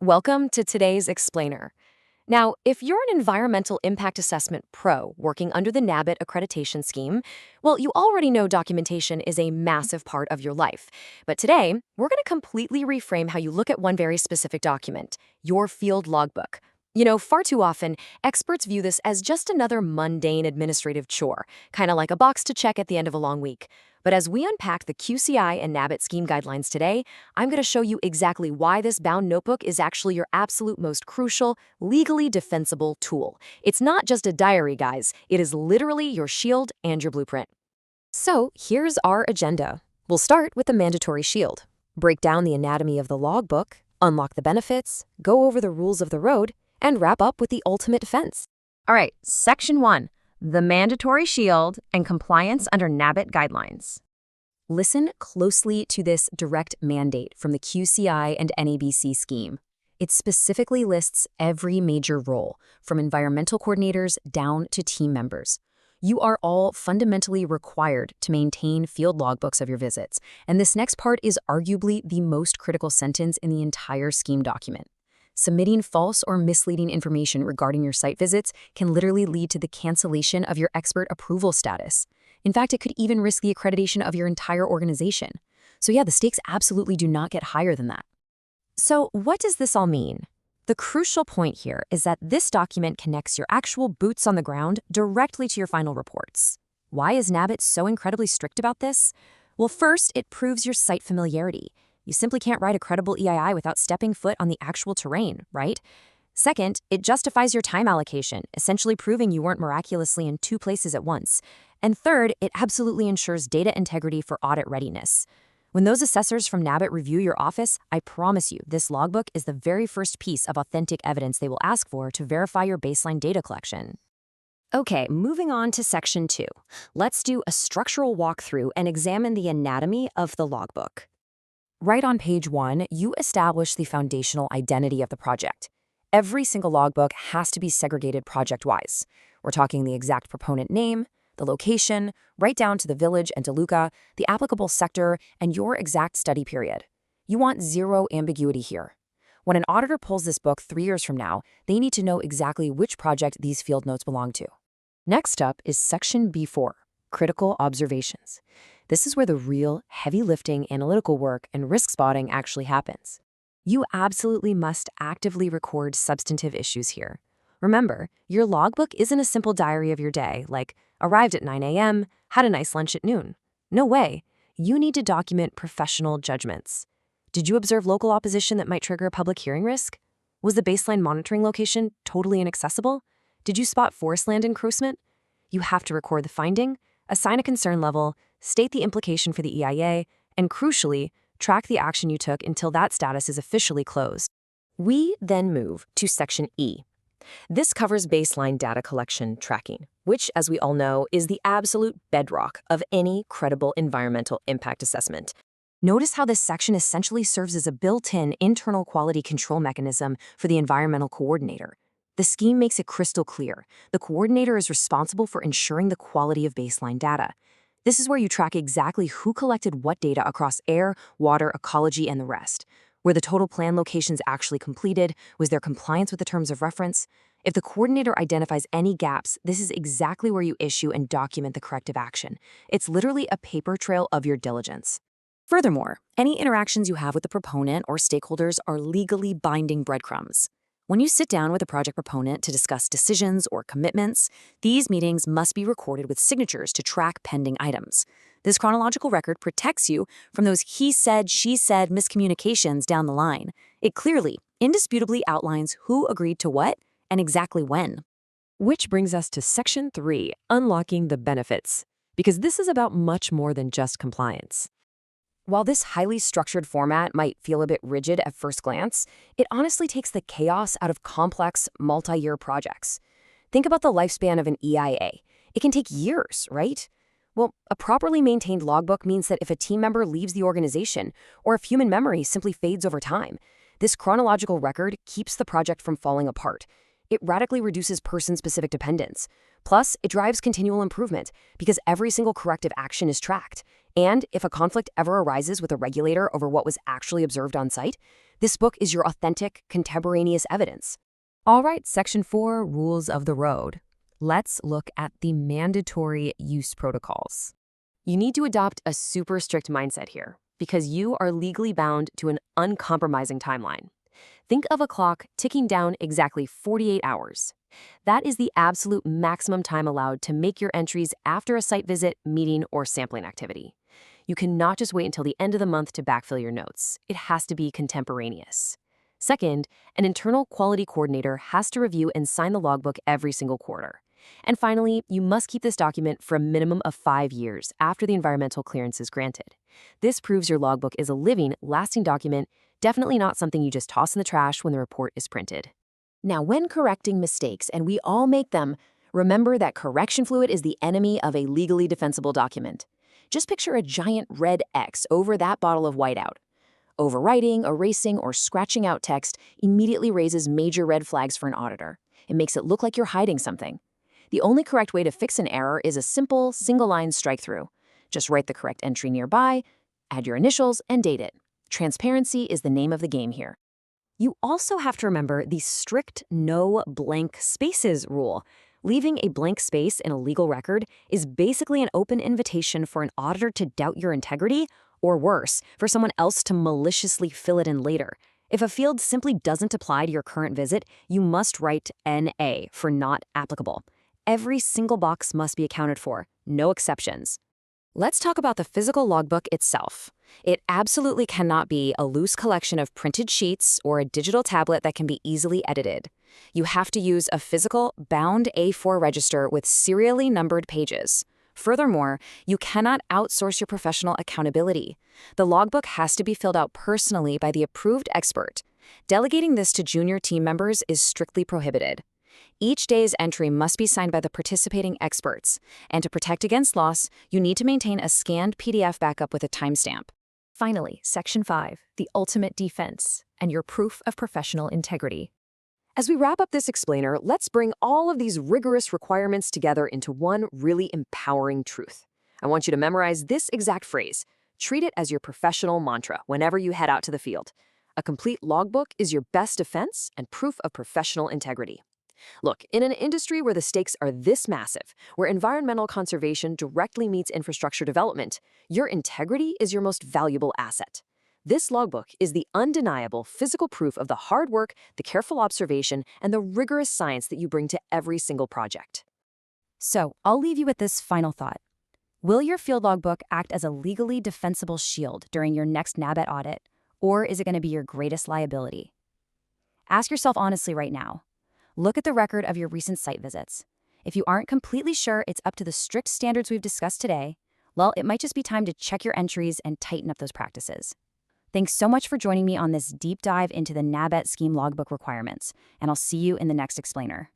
Welcome to today's Explainer. Now, if you're an environmental impact assessment pro working under the NABET accreditation scheme, well, you already know documentation is a massive part of your life. But today, we're going to completely reframe how you look at one very specific document, your field logbook. Far too often, experts view this as just another mundane administrative chore, kind of like a box to check at the end of a long week. But as we unpack the QCI and NABET scheme guidelines today, I'm going to show you exactly why this bound notebook is actually your absolute most crucial, legally defensible tool. It's not just a diary, guys. It is literally your shield and your blueprint. So here's our agenda. We'll start with the mandatory shield, break down the anatomy of the logbook, unlock the benefits, go over the rules of the road, and wrap up with the ultimate defense. All right, Section 1, the mandatory shield and compliance under NABET guidelines. Listen closely to this direct mandate from the QCI and NABC scheme. It specifically lists every major role, from environmental coordinators down to team members. You are all fundamentally required to maintain field logbooks of your visits, and this next part is arguably the most critical sentence in the entire scheme document. Submitting false or misleading information regarding your site visits can literally lead to the cancellation of your expert approval status. In fact, it could even risk the accreditation of your entire organization. So yeah, the stakes absolutely do not get higher than that. So what does this all mean? The crucial point here is that this document connects your actual boots on the ground directly to your final reports. Why is NABET so incredibly strict about this? Well, first, it proves your site familiarity. You simply can't write a credible EII without stepping foot on the actual terrain, right? Second, it justifies your time allocation, essentially proving you weren't miraculously in two places at once. And third, it absolutely ensures data integrity for audit readiness. When those assessors from NABET review your office, I promise you, this logbook is the very first piece of authentic evidence they will ask for to verify your baseline data collection. Okay, moving on to Section 2. Let's do a structural walkthrough and examine the anatomy of the logbook. Right on page 1, you establish the foundational identity of the project. Every single logbook has to be segregated project-wise. We're talking the exact proponent name, the location, right down to the village and DeLuca, the applicable sector, and your exact study period. You want zero ambiguity here. When an auditor pulls this book 3 years from now, they need to know exactly which project these field notes belong to. Next up is Section B4, Critical Observations. This is where the real, heavy-lifting analytical work and risk spotting actually happens. You absolutely must actively record substantive issues here. Remember, your logbook isn't a simple diary of your day, like arrived at 9 a.m., had a nice lunch at noon. No way. You need to document professional judgments. Did you observe local opposition that might trigger a public hearing risk? Was the baseline monitoring location totally inaccessible? Did you spot forest land encroachment? You have to record the finding, assign a concern level, state the implication for the EIA, and crucially, track the action you took until that status is officially closed. We then move to Section E. This covers baseline data collection tracking, which, as we all know, is the absolute bedrock of any credible environmental impact assessment. Notice how this section essentially serves as a built-in internal quality control mechanism for the environmental coordinator. The scheme makes it crystal clear. The coordinator is responsible for ensuring the quality of baseline data. This is where you track exactly who collected what data across air, water, ecology, and the rest. Were the total plan locations actually completed? Was there compliance with the terms of reference? If the coordinator identifies any gaps, this is exactly where you issue and document the corrective action. It's literally a paper trail of your diligence. Furthermore, any interactions you have with the proponent or stakeholders are legally binding breadcrumbs. When you sit down with a project proponent to discuss decisions or commitments, these meetings must be recorded with signatures to track pending items. This chronological record protects you from those he said, she said miscommunications down the line. It clearly, indisputably outlines who agreed to what and exactly when. Which brings us to Section 3, Unlocking the Benefits, because this is about much more than just compliance. While this highly structured format might feel a bit rigid at first glance, it honestly takes the chaos out of complex, multi-year projects. Think about the lifespan of an EIA. It can take years, right? Well, a properly maintained logbook means that if a team member leaves the organization, or if human memory simply fades over time, this chronological record keeps the project from falling apart. It radically reduces person-specific dependence. Plus, it drives continual improvement because every single corrective action is tracked. And if a conflict ever arises with a regulator over what was actually observed on site, this book is your authentic, contemporaneous evidence. All right, Section 4, Rules of the Road. Let's look at the mandatory use protocols. You need to adopt a super strict mindset here because you are legally bound to an uncompromising timeline. Think of a clock ticking down exactly 48 hours. That is the absolute maximum time allowed to make your entries after a site visit, meeting, or sampling activity. You cannot just wait until the end of the month to backfill your notes. It has to be contemporaneous. Second, an internal quality coordinator has to review and sign the logbook every single quarter. And finally, you must keep this document for a minimum of 5 years after the environmental clearance is granted. This proves your logbook is a living, lasting document, definitely not something you just toss in the trash when the report is printed. Now, when correcting mistakes, and we all make them, remember that correction fluid is the enemy of a legally defensible document. Just picture a giant red X over that bottle of whiteout. Overwriting, erasing, or scratching out text immediately raises major red flags for an auditor. It makes it look like you're hiding something. The only correct way to fix an error is a simple, single-line strike-through. Just write the correct entry nearby, add your initials, and date it. Transparency is the name of the game here. You also have to remember the strict no blank spaces rule. Leaving a blank space in a legal record is basically an open invitation for an auditor to doubt your integrity, or worse, for someone else to maliciously fill it in later. If a field simply doesn't apply to your current visit, you must write NA for not applicable. Every single box must be accounted for, no exceptions. Let's talk about the physical logbook itself. It absolutely cannot be a loose collection of printed sheets or a digital tablet that can be easily edited. You have to use a physical, bound A4 register with serially numbered pages. Furthermore, you cannot outsource your professional accountability. The logbook has to be filled out personally by the approved expert. Delegating this to junior team members is strictly prohibited. Each day's entry must be signed by the participating experts, and to protect against loss, you need to maintain a scanned PDF backup with a timestamp. Finally, Section 5, the ultimate defense, and your proof of professional integrity. As we wrap up this explainer, let's bring all of these rigorous requirements together into one really empowering truth. I want you to memorize this exact phrase. Treat it as your professional mantra whenever you head out to the field. A complete logbook is your best defense and proof of professional integrity. Look, in an industry where the stakes are this massive, where environmental conservation directly meets infrastructure development, your integrity is your most valuable asset. This logbook is the undeniable physical proof of the hard work, the careful observation, and the rigorous science that you bring to every single project. So, I'll leave you with this final thought. Will your field logbook act as a legally defensible shield during your next NABET audit, or is it going to be your greatest liability? Ask yourself honestly right now. Look at the record of your recent site visits. If you aren't completely sure it's up to the strict standards we've discussed today, well, it might just be time to check your entries and tighten up those practices. Thanks so much for joining me on this deep dive into the NABET scheme logbook requirements, and I'll see you in the next explainer.